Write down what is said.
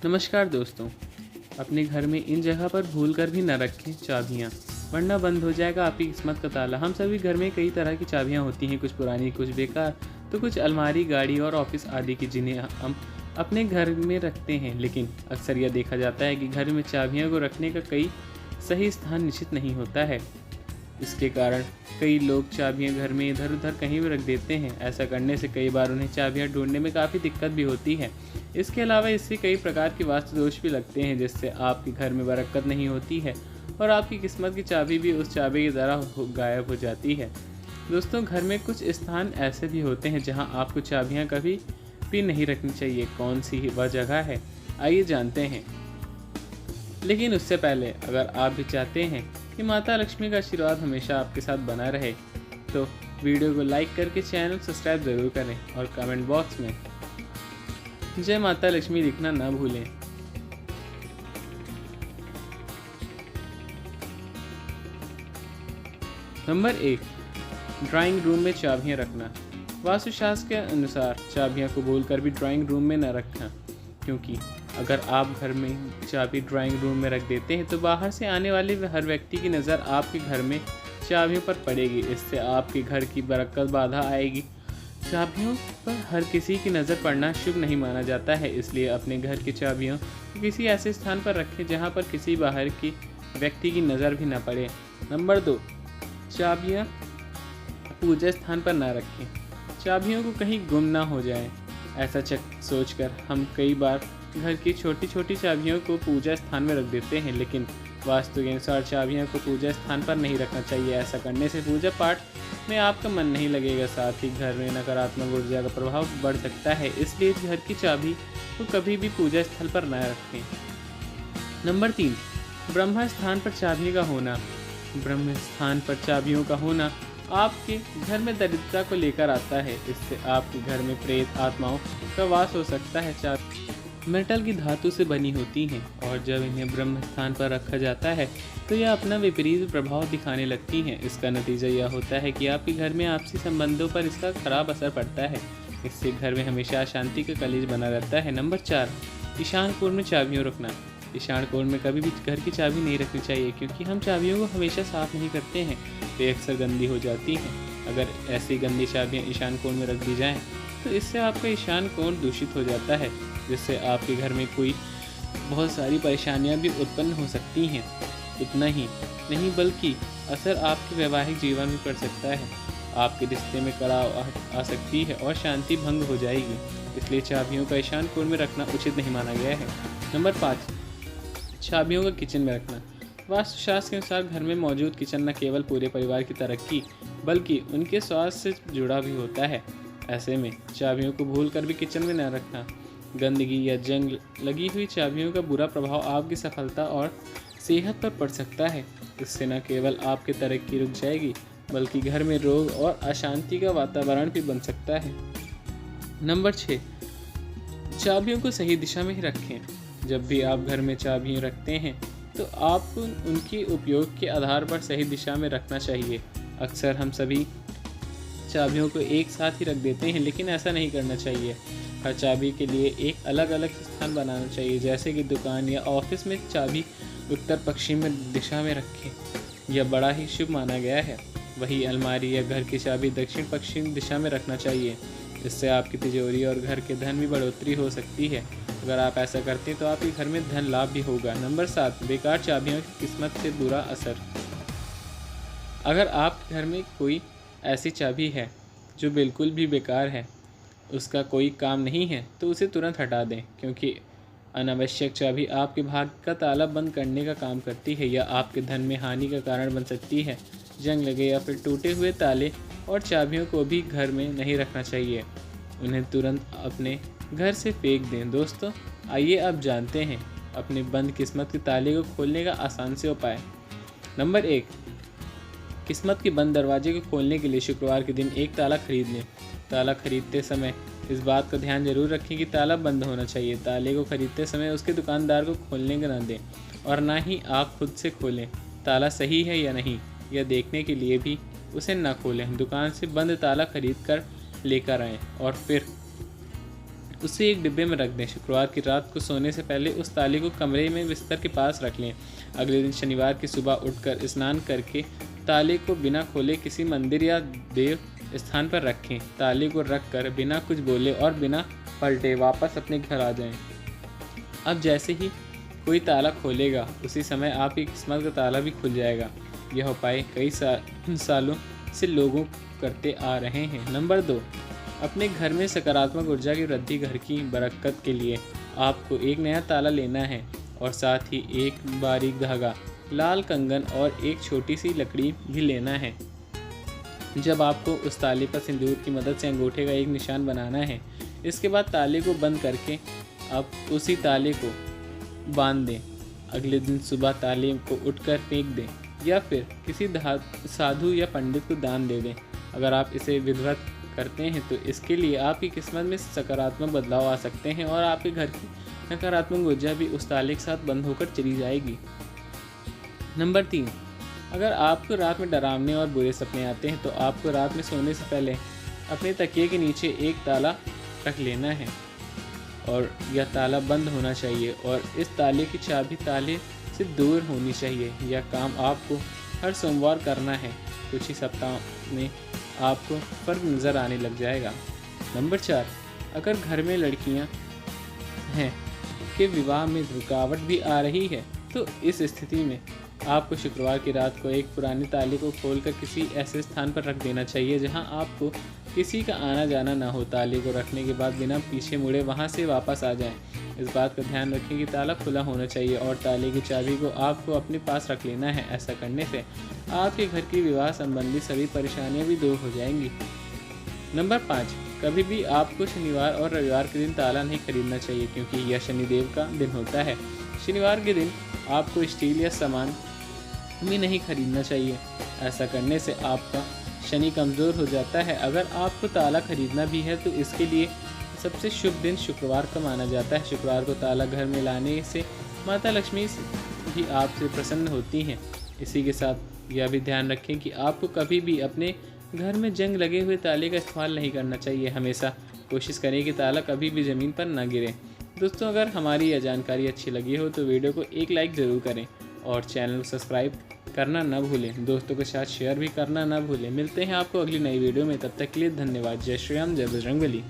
नमस्कार दोस्तों। अपने घर में इन जगह पर भूल कर भी न रखें चाबियाँ, वरना बंद हो जाएगा आपकी किस्मत का ताला। हम सभी घर में कई तरह की चाबियाँ होती हैं, कुछ पुरानी, कुछ बेकार, तो कुछ अलमारी, गाड़ी और ऑफिस आदि की, जिन्हें हम अपने घर में रखते हैं। लेकिन अक्सर यह देखा जाता है कि घर में चाबियों को रखने का कई सही स्थान निश्चित नहीं होता है। इसके कारण कई लोग चाबियां घर में इधर उधर कहीं भी रख देते हैं। ऐसा करने से कई बार उन्हें चाबियां ढूंढने में काफ़ी दिक्कत भी होती है। इसके अलावा इससे कई प्रकार के वास्तु दोष भी लगते हैं, जिससे आपके घर में बरकत नहीं होती है और आपकी किस्मत की चाबी भी उस चाबी की तरह गायब हो जाती है। दोस्तों, घर में कुछ स्थान ऐसे भी होते हैं जहां आपको चाबियां कभी भी नहीं रखनी चाहिए। कौन सी वह जगह है, आइए जानते हैं। लेकिन उससे पहले अगर आप भी चाहते हैं कि माता लक्ष्मी का आशीर्वाद हमेशा आपके साथ बना रहे, तो वीडियो को लाइक करके चैनल सब्सक्राइब ज़रूर करें और कमेंट बॉक्स में जय माता लक्ष्मी लिखना ना भूलें। नंबर 1, ड्राइंग रूम में चाबियां रखना। वास्तुशास्त्र के अनुसार चाबियां को भूलकर भी ड्राइंग रूम में न रखना, क्योंकि अगर आप घर में चाबी ड्राइंग रूम में रख देते हैं तो बाहर से आने वाले हर व्यक्ति की नज़र आपके घर में चाबियों पर पड़ेगी। इससे आपके घर की बरकत बाधा आएगी। चाबियों पर हर किसी की नज़र पड़ना शुभ नहीं माना जाता है, इसलिए अपने घर की चाबियों को किसी ऐसे स्थान पर रखें जहां पर किसी बाहर की व्यक्ति की नज़र भी न पड़े। नंबर 2, चाबियां पूजा स्थान पर ना रखें। चाबियों को कहीं गुम ना हो जाए, ऐसा सोचकर हम कई बार घर की छोटी छोटी चाबियों को पूजा स्थान में रख देते हैं। लेकिन वास्तु के अनुसार चाबियों को पूजा स्थान पर नहीं रखना चाहिए। ऐसा करने से पूजा पाठ में आपका मन नहीं लगेगा, साथ ही घर में नकारात्मक ऊर्जा का प्रभाव बढ़ सकता है। इसलिए घर की चाबी को कभी भी पूजा स्थल पर न रखें। नंबर 3, ब्रह्म स्थान पर चाबियों का होना। ब्रह्म स्थान पर चाबियों का होना आपके घर में दरिद्रता को लेकर आता है। इससे आपके घर में प्रेत आत्माओं का वास हो सकता है। चाबी मेटल की धातु से बनी होती हैं और जब इन्हें ब्रह्म स्थान पर रखा जाता है तो यह अपना विपरीत प्रभाव दिखाने लगती हैं। इसका नतीजा यह होता है कि आपके घर में आपसी संबंधों पर इसका खराब असर पड़ता है। इससे घर में हमेशा अशांति का कलेश बना रहता है। नंबर 4, ईशान कोण में चाबियों रखना। ईशान कोण में कभी भी घर की चाबी नहीं रखनी चाहिए, क्योंकि हम चाबियों को हमेशा साफ नहीं करते हैं तो ये अक्सर गंदी हो जाती हैं। अगर ऐसी गंदी चाबियाँ ईशान कोण में रख दी जाएँ तो इससे आपका ईशान कोण दूषित हो जाता है, जिससे आपके घर में कोई बहुत सारी परेशानियां भी उत्पन्न हो सकती हैं। इतना ही नहीं बल्कि असर आपके वैवाहिक जीवन में पड़ सकता है। आपके रिश्ते में कड़ाव आ सकती है और शांति भंग हो जाएगी। इसलिए चाबियों का ईशान कोण में रखना उचित नहीं माना गया है। नंबर 5, चाबियों का किचन में रखना। वास्तुशास्त्र के अनुसार घर में मौजूद किचन न केवल पूरे परिवार की तरक्की बल्कि उनके स्वास्थ्य से जुड़ा भी होता है। ऐसे में चाबियों को भूलकर भी किचन में न रखना। गंदगी या जंग लगी हुई चाबियों का बुरा प्रभाव आपकी सफलता और सेहत पर पड़ सकता है। इससे न केवल आपकी तरक्की रुक जाएगी बल्कि घर में रोग और अशांति का वातावरण भी बन सकता है। नंबर 6, चाबियों को सही दिशा में ही रखें। जब भी आप घर में चाबियां रखते हैं तो आपको उनके उपयोग के आधार पर सही दिशा में रखना चाहिए। अक्सर हम सभी चाबियों को एक साथ ही रख देते हैं, लेकिन ऐसा नहीं करना चाहिए। हर चाबी के लिए एक अलग अलग स्थान बनाना चाहिए। जैसे कि दुकान या ऑफिस में चाबी उत्तर पश्चिम दिशा में रखें, यह बड़ा ही शुभ माना गया है। वही अलमारी या घर की चाबी दक्षिण पश्चिम दिशा में रखना चाहिए। इससे आपकी तिजोरी और घर के धन में बढ़ोतरी हो सकती है। अगर आप ऐसा करते हैं तो आपके घर में धन लाभ भी होगा। नंबर 7, बेकार चाबियों की किस्मत से बुरा असर। अगर आप घर में कोई ऐसी चाबी है जो बिल्कुल भी बेकार है, उसका कोई काम नहीं है, तो उसे तुरंत हटा दें, क्योंकि अनावश्यक चाबी आपके भाग्य का ताला बंद करने का काम करती है या आपके धन में हानि का कारण बन सकती है। जंग लगे या फिर टूटे हुए ताले और चाबियों को भी घर में नहीं रखना चाहिए। उन्हें तुरंत अपने घर से फेंक दें। दोस्तों, आइए अब जानते हैं अपने बंद किस्मत के ताले को खोलने का आसान से उपाय। नंबर 1, किस्मत के बंद दरवाजे को खोलने के लिए शुक्रवार के दिन एक ताला खरीद लें। ताला खरीदते समय इस बात का ध्यान जरूर रखें कि ताला बंद होना चाहिए। ताले को खरीदते समय उसके दुकानदार को खोलने का न दें और ना ही आप खुद से खोलें। ताला सही है या नहीं यह देखने के लिए भी उसे न खोलें। दुकान से बंद ताला खरीद कर लेकर आएँ और फिर उसे एक डिब्बे में रख दें। शुक्रवार की रात को सोने से पहले उस ताले को कमरे में बिस्तर के पास रख लें। अगले दिन शनिवार की सुबह उठकर स्नान करके ताले को बिना खोले किसी मंदिर या देव स्थान पर रखें। ताले को रख कर बिना कुछ बोले और बिना पलटे वापस अपने घर आ जाएं। अब जैसे ही कोई ताला खोलेगा उसी समय आपकी किस्मत का ताला भी खुल जाएगा। यह उपाय कई सालों से लोगों करते आ रहे हैं। नंबर 2, अपने घर में सकारात्मक ऊर्जा की वृद्धि। घर की बरकत के लिए आपको एक नया ताला लेना है और साथ ही एक बारीक धागा, लाल कंगन और एक छोटी सी लकड़ी भी लेना है। जब आपको उस ताले पर सिंदूर की मदद से अंगूठे का एक निशान बनाना है। इसके बाद ताले को बंद करके आप उसी ताले को बांध दें। अगले दिन सुबह ताले को उठकर फेंक दें या फिर किसी साधु या पंडित को दान दे दें। अगर आप इसे विधिवत करते हैं तो इसके लिए आपकी किस्मत में सकारात्मक बदलाव आ सकते हैं और आपके घर की नकारात्मक ऊर्जा भी उस ताले के साथ बंद होकर चली जाएगी। नंबर 3, अगर आपको रात में डरावने और बुरे सपने आते हैं तो आपको रात में सोने से पहले अपने तकिए के नीचे एक ताला रख लेना है और यह ताला बंद होना चाहिए और इस ताले की चाबी ताले से दूर होनी चाहिए। यह काम आपको हर सोमवार करना है। कुछ ही सप्ताह में आपको फ़र्क नज़र आने लग जाएगा। नंबर 4, अगर घर में लड़कियां हैं के विवाह में रुकावट भी आ रही है तो इस स्थिति में आपको शुक्रवार की रात को एक पुराने ताले को खोलकर किसी ऐसे स्थान पर रख देना चाहिए जहां आपको किसी का आना जाना ना हो। ताले को रखने के बाद बिना पीछे मुड़े वहां से वापस आ जाएं। इस बात का ध्यान रखें कि ताला खुला होना चाहिए और ताले की चाबी को आपको अपने पास रख लेना है। ऐसा करने से आपके घर की विवाह संबंधी सभी परेशानियां भी दूर हो जाएंगी। नंबर 5, कभी भी आपको शनिवार और रविवार के दिन ताला नहीं खरीदना चाहिए क्योंकि यह शनिदेव का दिन होता है। शनिवार के दिन आपको स्टील या सामान भी नहीं खरीदना चाहिए। ऐसा करने से आपका शनि कमज़ोर हो जाता है। अगर आपको ताला खरीदना भी है तो इसके लिए सबसे शुभ दिन शुक्रवार का माना जाता है। शुक्रवार को ताला घर में लाने से माता लक्ष्मी भी आपसे प्रसन्न होती हैं। इसी के साथ यह भी ध्यान रखें कि आपको कभी भी अपने घर में जंग लगे हुए ताले का इस्तेमाल नहीं करना चाहिए। हमेशा कोशिश करें कि ताला कभी भी ज़मीन पर ना गिरे। दोस्तों, अगर हमारी यह जानकारी अच्छी लगी हो तो वीडियो को एक लाइक ज़रूर करें और चैनल को सब्सक्राइब करना ना भूलें। दोस्तों के साथ शेयर भी करना ना भूलें। मिलते हैं आपको अगली नई वीडियो में, तब तक के लिए धन्यवाद। जय श्री राम, जय बजरंगबली।